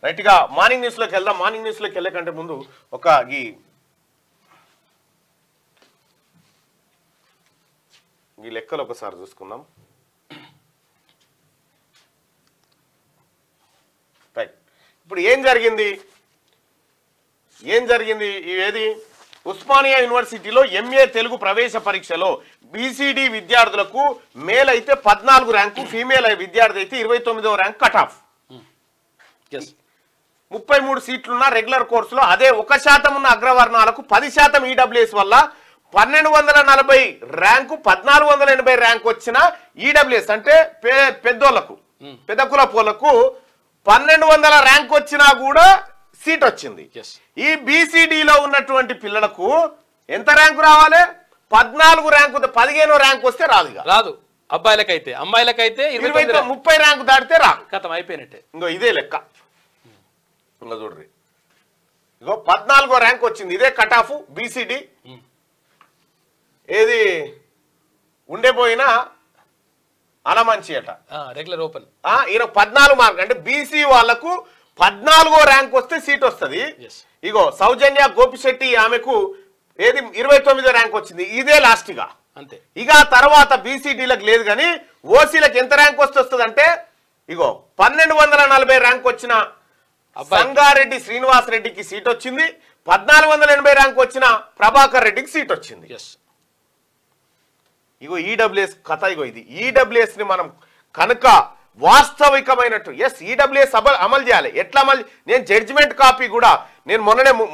రైట్గా morning న్యూస్లోకి వెళ్దాం. Morning న్యూస్లోకి వెళ్ళే కంటే ముందు ఒక ఈ లెక్కలు ఒకసారి చూసుకుందాం. రైట్, ఇప్పుడు ఏం జరిగింది ఏది ఉస్మానియా యూనివర్సిటీలో ఎంఏ తెలుగు ప్రవేశ పరీక్షలో బీసీడీ విద్యార్థులకు మేల్ అయితే 14 ర్యాంకు, ఫీమేల్ విద్యార్థి అయితే 29వ ర్యాంక్ కట్ ఆఫ్. 33 సీట్లున్న రెగ్యులర్ కోర్సులో అదే 1% ఉన్న అగ్రవర్ణాలకు 10% ఈడబ్ల్యూఎస్ వల్ల 1240 ర్యాంకు 1480 ర్యాంక్ వచ్చిన ఈడబ్ల్యూఎస్ అంటే పెద్దోళ్లకు పెద్ద కులపోళ్లకు 1200 ర్యాంక్ వచ్చినా కూడా సీట్ వచ్చింది. ఈ బీసీడీలో ఉన్నటువంటి పిల్లలకు ఎంత ర్యాంకు రావాలి? 14 ర్యాంకు 15 ర్యాంక్ వస్తే రాదు. అబ్బాయిలకైతే, అమ్మాయిలకైతే 30 ర్యాంకు దాటితే రాదు. కథం అయిపోయినట్టే. ఇంకో ఇదే లెక్క. ఇంకా చూడ్రి, ఇగో 14వ ర్యాంక్ వచ్చింది. ఇదే కట్ ఆఫ్ బీసీడీ. ఏది ఉండేపోయినా అలమంచి అట రెగ్యులర్ ఓపెన్. ఈయన 14 మార్క్ అంటే బీసీ వాళ్లకు 14వ ర్యాంక్ వస్తే సీట్ వస్తుంది. ఇగో సౌజన్య గోపిశెట్టి ఆమెకు ఏది 29వ ర్యాంక్ వచ్చింది. ఇదే లాస్ట్ గా అంతే. ఇక తర్వాత బీసీడీలకు లేదు కానీ ఓసీలకు ఎంత ర్యాంక్ వస్తుంది అంటే ఇగో 1240 ర్యాంక్ వచ్చిన సంగారెడ్డి శ్రీనివాస్ రెడ్డికి సీట్ వచ్చింది. 1480 ర్యాంక్ వచ్చిన ప్రభాకర్ రెడ్డికి సీట్ వచ్చింది. ఇగో ఈడబ్ల్యూఎస్ కథ. ఇగో ఇది ఈడబ్ల్యూఎస్ ని మనం కనుక వాస్తవికమైనట్టు ఈడబ్ల్యూఎస్ అమలు చేయాలి. ఎట్లా అమలు? నేను జడ్జిమెంట్ కాపీ కూడా నేను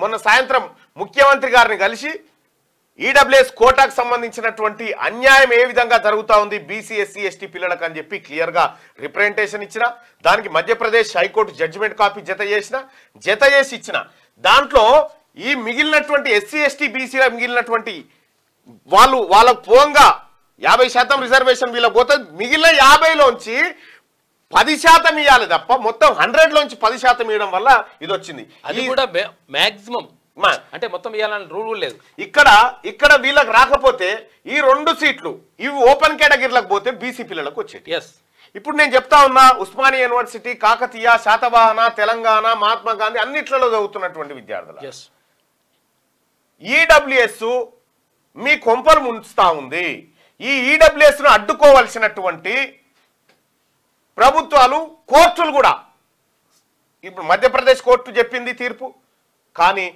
మొన్న సాయంత్రం ముఖ్యమంత్రి గారిని కలిసి ఈడబ్ల్యూఎస్ కోటాకు సంబంధించినటువంటి అన్యాయం ఏ విధంగా జరుగుతూ ఉంది బీసీ ఎస్సీ ఎస్టీ పిల్లలకు అని చెప్పి క్లియర్గా రిప్రజెంటేషన్ ఇచ్చిన. దానికి మధ్యప్రదేశ్ హైకోర్టు జడ్జిమెంట్ కాపీ జత చేసి ఇచ్చిన. దాంట్లో ఈ మిగిలినటువంటి ఎస్సీ ఎస్టీ బీసీల మిగిలినటువంటి వాళ్ళకు పోంగా 50% రిజర్వేషన్ వీళ్ళకి పోతుంది. మిగిలిన 50లోంచి 10% ఇవ్వాలి తప్ప మొత్తం 100లోంచి 10% ఇవ్వడం వల్ల ఇది వచ్చింది. అది కూడా మాక్సిమం అంటే మొత్తం ఇవ్వాలని రూల్ లేదు. ఇక్కడ వీళ్ళకి రాకపోతే ఈ 2 సీట్లు ఇవి ఓపెన్ కేటగిరీలకు పోతే బీసీ పిల్లలకు వచ్చేది. ఇప్పుడు నేను చెప్తా ఉన్నా, ఉస్మానియా యూనివర్సిటీ, కాకతీయ, శాతవాహన, తెలంగాణ, మహాత్మా గాంధీ అన్నిట్లలో చదువుతున్నటువంటి విద్యార్థులు ఈడబ్ల్యూఎస్ మీ కొంపలు ముంచుతా ఉంది. ఈ ఈడబ్ల్యూఎస్ ను అడ్డుకోవాల్సినటువంటి ప్రభుత్వాలు, కోర్టులు కూడా. ఇప్పుడు మధ్యప్రదేశ్ కోర్టు చెప్పింది తీర్పు, కానీ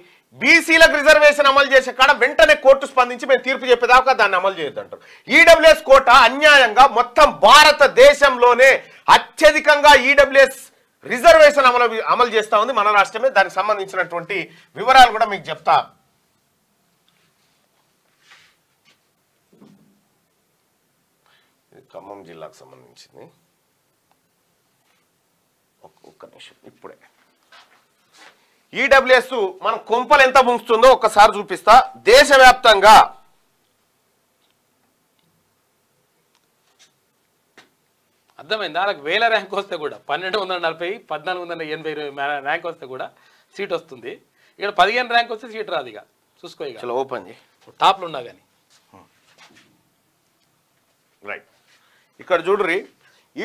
బీసీలకు రిజర్వేషన్ అమలు చేసే కాడ వెంటనే కోర్టు స్పందించి మేము తీర్పు చెప్పేదాకా దాన్ని అమలు చేయొద్దంటారు. ఈడబ్ల్యూఎస్ కోట అన్యాయంగా మొత్తం భారతదేశంలోనే అత్యధికంగా ఈడబ్ల్యూఎస్ రిజర్వేషన్ అమలు చేస్తా ఉంది మన రాష్ట్రమే. దానికి సంబంధించినటువంటి వివరాలు కూడా మీకు చెప్తా. ఖమ్మం జిల్లాకు సంబంధించింది. ఒక్క నిమిషం, ఇప్పుడే ఈడబ్ల్యూఎస్ మన కొంపలు ఎంత ముంచుతుందో ఒక్కసారి చూపిస్తా. దేశవ్యాప్తంగా అర్థమైంది. వాళ్ళకి 1000 ర్యాంక్ వస్తే కూడా 1240, 1480 ర్యాంక్ వస్తే కూడా సీట్ వస్తుంది. ఇక్కడ 15 ర్యాంక్ వస్తే సీట్ రాదు. ఇక చూసుకో, ఇక ఓపెన్ చేయి, టాప్లో ఉన్నా కానీ. రైట్, ఇక్కడ చూడుర్రి,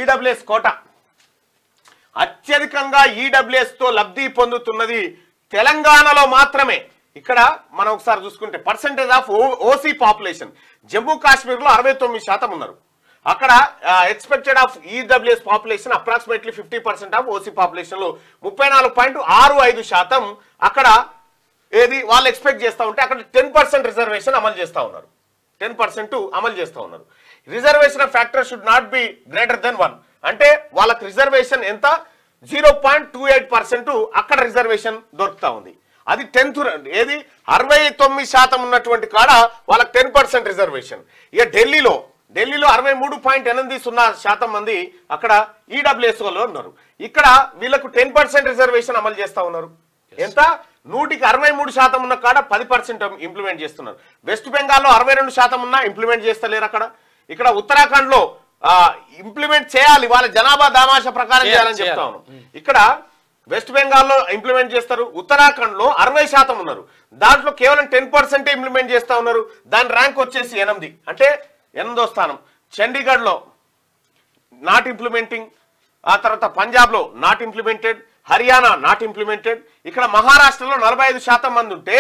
ఈడబ్ల్యూఎస్ కోట అత్యధికంగా ఈడబ్ల్యూఎస్ తో లబ్ధి పొందుతున్నది తెలంగాణలో మాత్రమే. ఇక్కడ మనం ఒకసారి చూసుకుంటే percentage of OC population Jammu కాశ్మీర్లో 69% ఉన్నారు. అక్కడ expected of EWS population approximately 50% of OC population లో 34.65% అక్కడ ఏది వాళ్ళు ఎక్స్పెక్ట్ చేస్తూ ఉంటే అక్కడ 10% రిజర్వేషన్ అమలు చేస్తూ ఉన్నారు. 10% అమలు చేస్తూ ఉన్నారు. Reservation factor should not be greater than 1 అంటే వాళ్ళకి రిజర్వేషన్ ఎంత 0.28% అక్కడ రిజర్వేషన్ దొరుకుతా ఉంది. అది 10th ఏది 69% ఉన్నటువంటి కాడ వాళ్ళకి 10% రిజర్వేషన్. ఇక ఢిల్లీలో 63.80% మంది అక్కడ ఈడబ్ల్యూఎస్ వాళ్ళు ఉన్నారు. ఇక్కడ వీళ్ళకు 10% రిజర్వేషన్ అమలు చేస్తా ఉన్నారు. ఎంత 100కి 63% ఉన్న కాడ 10% ఇంప్లిమెంట్ చేస్తున్నారు. వెస్ట్ బెంగాల్లో 62% ఉన్నా ఇంప్లిమెంట్ చేస్తలేరు. ఇక్కడ ఉత్తరాఖండ్ లో ఇంప్లిమెంట్ చేయాలి, వాళ్ళ జనాభా దామాష ప్రకారం చేయాలని చెప్తా ఉన్నాం. ఇక్కడ వెస్ట్ బెంగాల్లో ఇంప్లిమెంట్ చేస్తారు. ఉత్తరాఖండ్ లో 60% ఉన్నారు. దాంట్లో కేవలం 10% ఇంప్లిమెంట్ చేస్తా ఉన్నారు. దాని ర్యాంక్ వచ్చేసి 8 అంటే 8వ స్థానం. చండీగఢ్ లో నాట్ ఇంప్లిమెంటింగ్, ఆ తర్వాత పంజాబ్ లో not implemented, Haryana not implemented. ఇక్కడ మహారాష్ట్రలో 45% మంది ఉంటే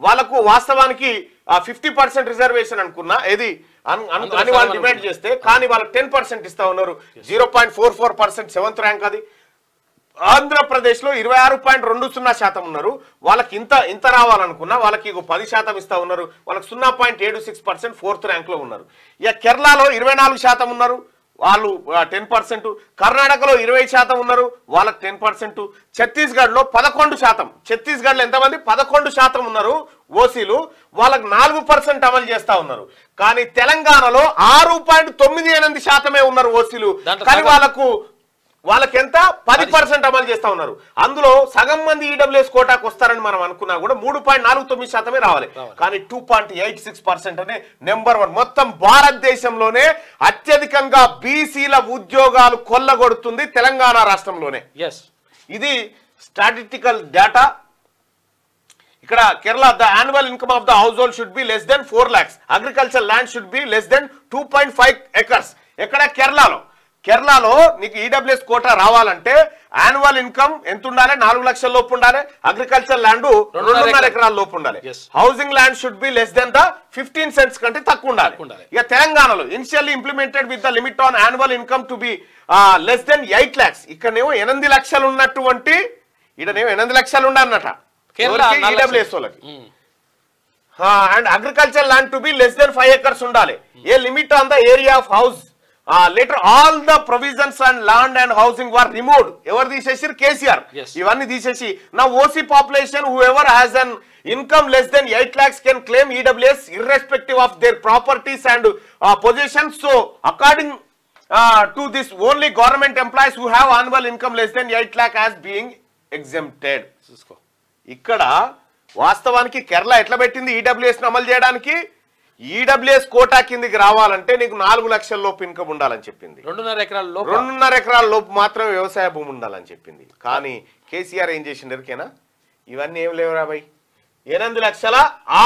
వాళ్ళకు వాస్తవానికి 50% రిజర్వేషన్ అనుకున్నా ఏది అని వాళ్ళు డిమాండ్ చేస్తే, కానీ వాళ్ళకి 10% ఇస్తా ఉన్నారు. 0.44% 7th ర్యాంక్ అది. ఆంధ్రప్రదేశ్ లో 26.20% ఉన్నారు. వాళ్ళకి ఇంత రావాలనుకున్నా వాళ్ళకి 10% ఇస్తా ఉన్నారు. వాళ్ళకి 0.76% 4th ర్యాంక్ లో ఉన్నారు. ఇక కేరళలో 24% ఉన్నారు, వాళ్ళు 10%. కర్ణాటకలో 20% ఉన్నారు, వాళ్ళకి 10%. ఛత్తీస్గఢ్ లో 11%. ఛత్తీస్గఢ్ లో ఎంతమంది? 11% ఉన్నారు ఓసీలు, వాళ్ళకి 4% అమలు చేస్తా ఉన్నారు. కానీ తెలంగాణలో 6.98% ఉన్నారు ఓసీలు, కానీ వాళ్ళకి ఎంత 10% అమలు చేస్తా ఉన్నారు. అందులో సగం మంది ఈడబ్ల్యూఎస్ కోటాకు వస్తారని మనం అనుకున్నా కూడా 3.49% రావాలి, కానీ 2.86% అనే నెంబర్ 1 మొత్తం భారతదేశంలోనే అత్యధికంగా బీసీల ఉద్యోగాలు కొల్లగొడుతుంది తెలంగాణ రాష్ట్రంలోనే. ఇది స్టాటిస్టికల్ డేటా. ఇక్కడ Kerala the annual income of the house hold should be less then 4 lakhs. Agriculture land should be less then 2.5 acres. ఎక్కడ? కేరళలో నీకు ఈడబ్ల్యూఎస్ కోటా రావాలంటే యాన్యువల్ ఇన్కమ్ ఎంత ఉండాలి? 4 లక్షల లోపు ఉండాలి. అగ్రికల్చర్ ల్యాండ్ 2.5 ఎకరాల లోపు ఉండాలి. Housing land should be less than the 15 cents కంటే తక్కువ ఉండాలి. ఇక తెలంగాణలో initially implemented with the limit on annual income to be less than 8 lakhs. ఇక్కడనేమో 8 లక్షలు ఉన్నటువంటి ఈడనేమో 8 లక్షలు ఉండాలన్నట ఈడబ్ల్యూఎస్ వాళ్ళకి. And agriculture land to be less than 5 acres ఉండాలి. A limit on the area of house. Later all the provisions on land and housing were removed. Ever తీసేసి కేసీఆర్ ఇవన్నీ తీసేసి now OC population whoever has an income less than 8 lakhs can claim EWS irrespective of their properties and possessions. So according to this only government employees who have annual income less than 8 lakh as being exempted. ఇక్కడ వాస్తవానికి కేరళ ఎట్లా పెట్టింది EWS ను అమలు చేయడానికి? EWS quota కిందికి రావాలంటే నీకు 4 లక్షల లోపు ఇన్కమ్ ఉండాలని చెప్పింది. 2.5 ఎకరాల లోపు మాత్రమే వ్యవసాయ భూమి ఉండాలని చెప్పింది. కానీ కేసీఆర్ ఏం చేసిండు ఎరికేనా? ఇవన్నీ ఏం లేవురా భయ్, 8 లక్షల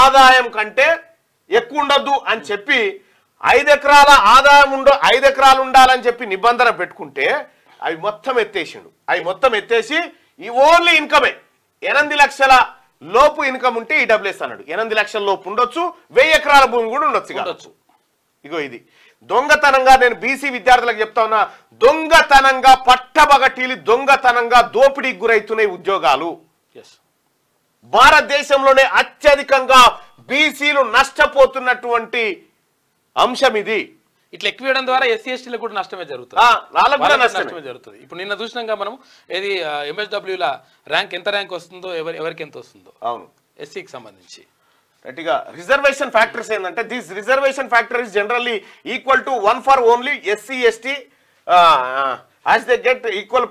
ఆదాయం కంటే ఎక్కువ ఉండద్దు అని చెప్పి 5 ఎకరాల ఆదాయం 5 ఎకరాలు ఉండాలని చెప్పి నిబంధన పెట్టుకుంటే అవి మొత్తం ఎత్తేసిండు. అవి మొత్తం ఎత్తేసి ఈ ఓన్లీ ఇన్కమే 8 లక్షల లోపు ఇన్కమ్ ఉంటే ఈడబ్ల్యూఎస్ అన్నాడు. 8 లక్షల లోపు ఉండొచ్చు, 1000 ఎకరాల భూమి కూడా ఉండొచ్చు. ఇగో ఇది దొంగతనంగా, నేను బీసీ విద్యార్థులకు చెప్తా ఉన్నా, దొంగతనంగా పట్టబగటీలు దొంగతనంగా దోపిడీకి గురైతున్నాయి ఉద్యోగాలు. భారతదేశంలోనే అత్యధికంగా బీసీలు నష్టపోతున్నటువంటి అంశం ఇది. ఇట్లా ఎక్కువ ఇవ్వడం ద్వారా ఎస్సీ ఎస్టీలకు కూడా నష్టమే జరుగుతుంది. ఇప్పుడు నిన్న చూసినాక మనం ఏది ఎంఎస్డబ్ల్యూల ర్యాంక్ ఎంత ర్యాంక్ వస్తుందో, ఎవరికి ఎంత వస్తుందో. అవును, ఎస్సీకి సంబంధించి గట్టిగా రిజర్వేషన్ ఫ్యాక్టర్స్ ఏంటంటే this reservation factor is generally equal to 1 for only SC ST as they get equal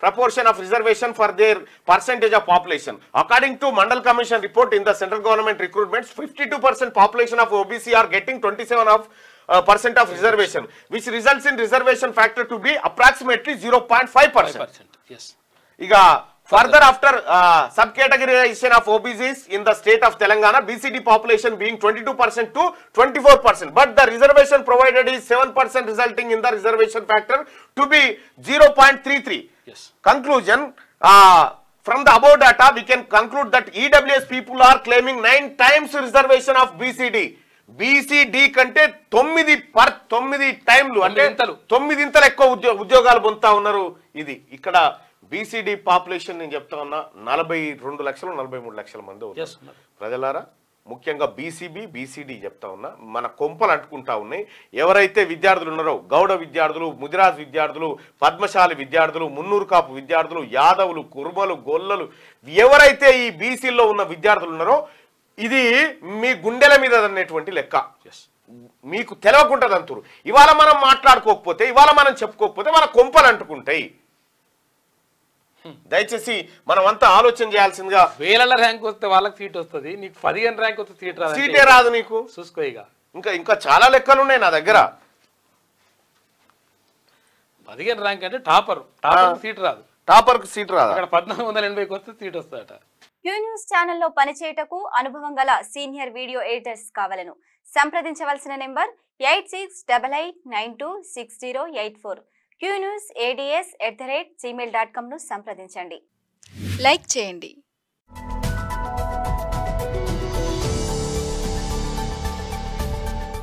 proportion of reservation for their percentage of population. According to Mandal Commission report in the central government recruitments, 52% population of OBC are getting 27% of reservation, which results in reservation factor to be approximately 0.5%. Yes. Iga further after subcategorization of OBCs in the state of Telangana, BCD population being 22% to 24%, but the reservation provided is 7%, resulting in the reservation factor to be 0.33. Yes. Conclusion, from the above data we can conclude that EWS people are claiming 9 times reservation of BCD. BCD కంటే 9 టైంలు అంటే 9 ఇంతలు ఎక్కువ ఉద్యోగాలు పొందుతా ఉన్నారు. ఇది ఇక్కడ BCD population నేను చెప్తా ఉన్నా 42 లక్షలు 43 లక్షల మంది ఉన్నారు ప్రజలారా. ముఖ్యంగా బీసీడీ చెప్తా ఉన్నా, మన కొంపలు అంటుకుంటా ఉన్నాయి. ఎవరైతే విద్యార్థులు ఉన్నారో, గౌడ విద్యార్థులు, ముదిరాజ్ విద్యార్థులు, పద్మశాలి విద్యార్థులు, మున్నూరు కాపు విద్యార్థులు, యాదవులు, కుర్మలు, గొల్లలు, ఎవరైతే ఈ బీసీలో ఉన్న విద్యార్థులు ఉన్నారో ఇది మీ గుండెల మీద అనేటువంటి లెక్క. మీకు తెలవకుంటది అంతురు. ఇవాళ మనం మాట్లాడుకోకపోతే, ఇవాళ మనం చెప్పుకోకపోతే మన కొంపలు అంటుకుంటాయి. దయచేసి మనం అంతా ఆలోచన చేయాల్సిందిగా. 1000 ర్యాంక్ వస్తే వాళ్ళకి సీట్ వస్తుంది, నీకు 15 ర్యాంక్ వస్తే సీట్ రాదు. సీటే రాదు నీకు. చూసుకో. ఇక ఇంకా చాలా లెక్కలు ఉన్నాయి నా దగ్గర. 15 ర్యాంక్ అంటే టాపర్ సీట్ రాదు. టాపర్ సీట్ రాదు. అక్కడ 1480కి వస్తే సీట్ వస్తుందట. క్యూ న్యూస్ ఛానల్లో పనిచేయటకు అనుభవం గల సీనియర్ వీడియో ఎడిటర్స్ కావాలను సంప్రదించవలసిన నెంబర్ 8688926084. qnews@ads@gmail.com ను సంప్రదించండి. లైక్ చేయండి.